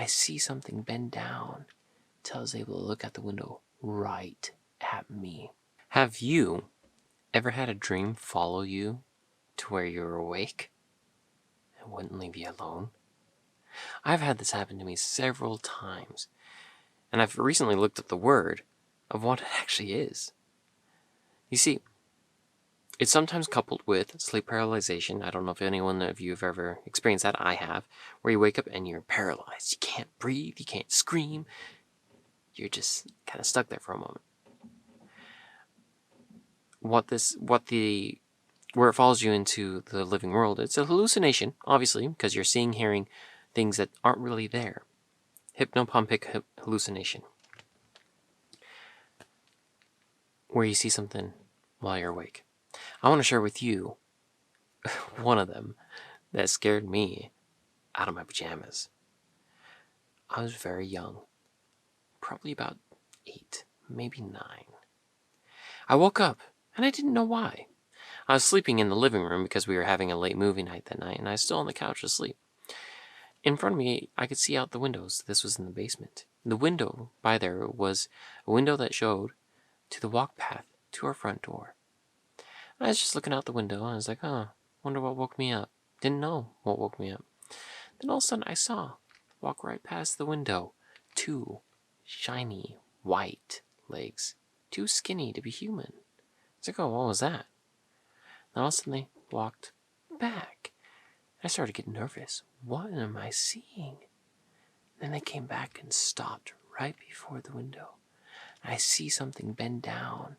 see something bend down till I was able to look out the window right at me. Have you ever had a dream follow you to where you're awake and wouldn't leave you alone? I've had this happen to me several times, and I've recently looked up the word of what it actually is. You see, it's sometimes coupled with sleep paralyzation. I don't know if anyone of you have ever experienced that. I have, where you wake up and you're paralyzed. You can't breathe, you can't scream. You're just kind of stuck there for a moment. Where it follows you into the living world, it's a hallucination, obviously, because you're seeing, hearing things that aren't really there. Hypnopompic hallucination. Where you see something while you're awake. I want to share with you one of them that scared me out of my pajamas. I was very young, probably about 8, maybe 9. I woke up and I didn't know why. I was sleeping in the living room because we were having a late movie night that night, and I was still on the couch asleep. In front of me, I could see out the windows. This was in the basement. The window by there was a window that showed to the walk path to our front door. I was just looking out the window, and I was like, wonder what woke me up. Didn't know what woke me up. Then all of a sudden, I saw, walk right past the window, 2 shiny, white legs. Too skinny to be human. I was like, oh, what was that? Then all of a sudden, they walked back. I started getting nervous. What am I seeing? Then they came back and stopped right before the window. I see something bend down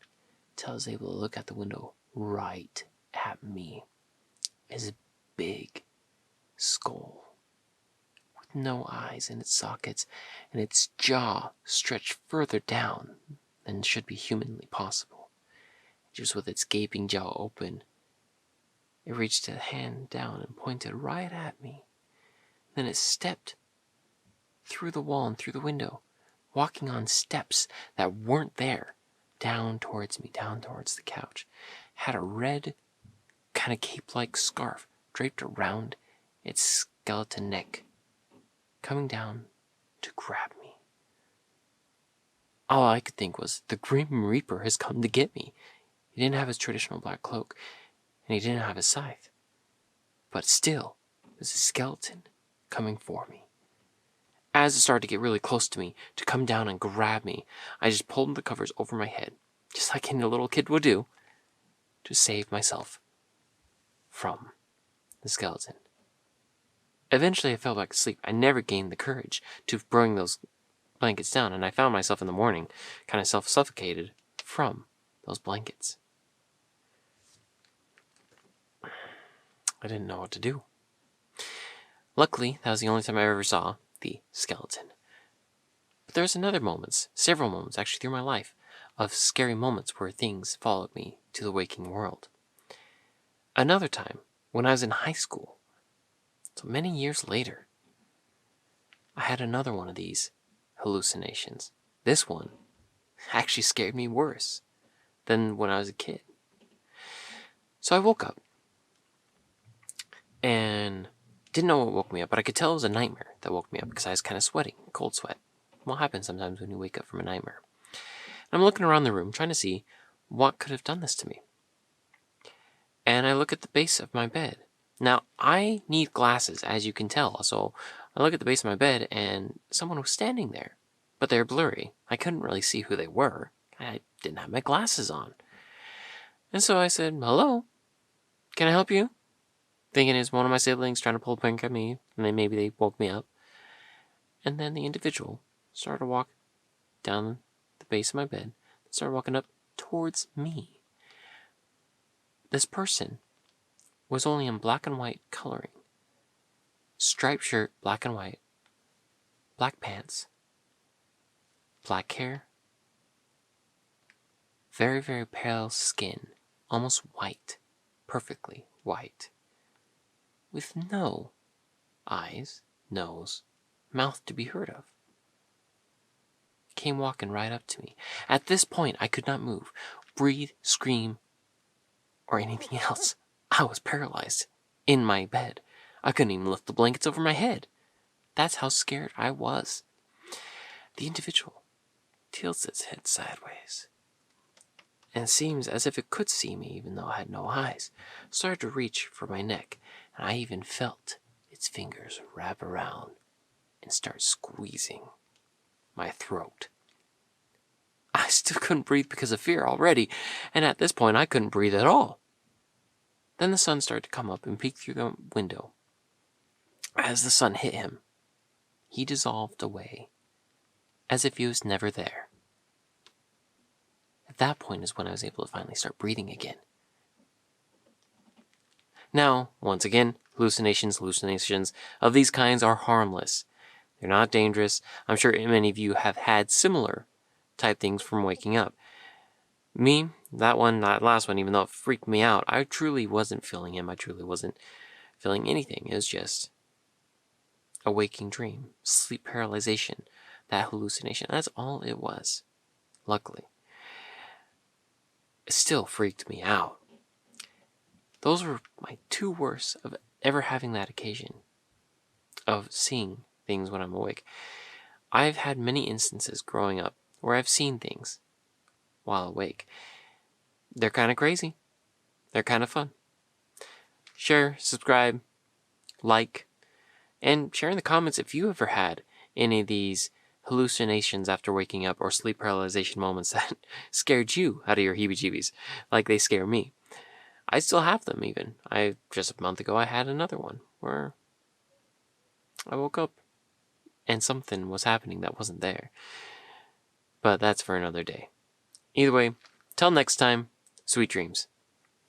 till I was able to look out the window right at me. It's a big skull with no eyes in its sockets, and its jaw stretched further down than should be humanly possible. Just with its gaping jaw open, it reached a hand down and pointed right at me. Then it stepped through the wall and through the window, walking on steps that weren't there, down towards me, down towards the couch. Had a red, kind of cape-like scarf draped around its skeleton neck, coming down to grab me. All I could think was, the Grim Reaper has come to get me. He didn't have his traditional black cloak, and he didn't have his scythe. But still, it was a skeleton coming for me. As it started to get really close to me, to come down and grab me, I just pulled the covers over my head, just like any little kid would do, to save myself from the skeleton. Eventually, I fell back asleep. I never gained the courage to bring those blankets down, and I found myself in the morning kind of self-suffocated from those blankets. I didn't know what to do. Luckily, that was the only time I ever saw the skeleton. But there was several moments actually through my life, of scary moments where things followed me to the waking world. Another time, when I was in high school, so many years later, I had another one of these hallucinations. This one actually scared me worse than when I was a kid. So I woke up and didn't know what woke me up, but I could tell it was a nightmare that woke me up because I was kind of sweating, cold sweat. What happens sometimes when you wake up from a nightmare? And I'm looking around the room trying to see what could have done this to me. And I look at the base of my bed. Now, I need glasses, as you can tell, so I look at the base of my bed and someone was standing there, but they're blurry. I couldn't really see who they were. I didn't have my glasses on. And so I said, hello, can I help you? Thinking it's one of my siblings trying to pull a prank at me, and then maybe they woke me up. And then the individual started to walk down the base of my bed, started walking up towards me. This person was only in black and white coloring. Striped shirt, black and white, black pants, black hair, very, very pale skin, almost white, perfectly white, with no eyes, nose, mouth to be heard of. Came walking right up to me. At this point, I could not move, breathe, scream, or anything else. I was paralyzed in my bed. I couldn't even lift the blankets over my head. That's how scared I was. The individual tilts its head sideways, and seems as if it could see me even though I had no eyes. Started to reach for my neck, and I even felt its fingers wrap around and start squeezing my throat. I still couldn't breathe because of fear already, and at this point I couldn't breathe at all. Then the sun started to come up and peek through the window. As the sun hit him, he dissolved away as if he was never there. At that point is when I was able to finally start breathing again. Now, once again, hallucinations of these kinds are harmless. They're not dangerous. I'm sure many of you have had similar type things from waking up. Me, that last one, even though it freaked me out, I truly wasn't feeling him. I truly wasn't feeling anything. It was just a waking dream, sleep paralyzation, that hallucination. That's all it was, luckily. It still freaked me out. Those were my two worst of ever having that occasion of seeing things when I'm awake. I've had many instances growing up where I've seen things while awake. They're kind of crazy. They're kind of fun. Share, subscribe, like, and share in the comments if you ever had any of these hallucinations after waking up or sleep paralyzation moments that scared you out of your heebie-jeebies like they scare me. I still have them even. Just a month ago I had another one where I woke up and something was happening that wasn't there. But that's for another day. Either way, till next time, sweet dreams.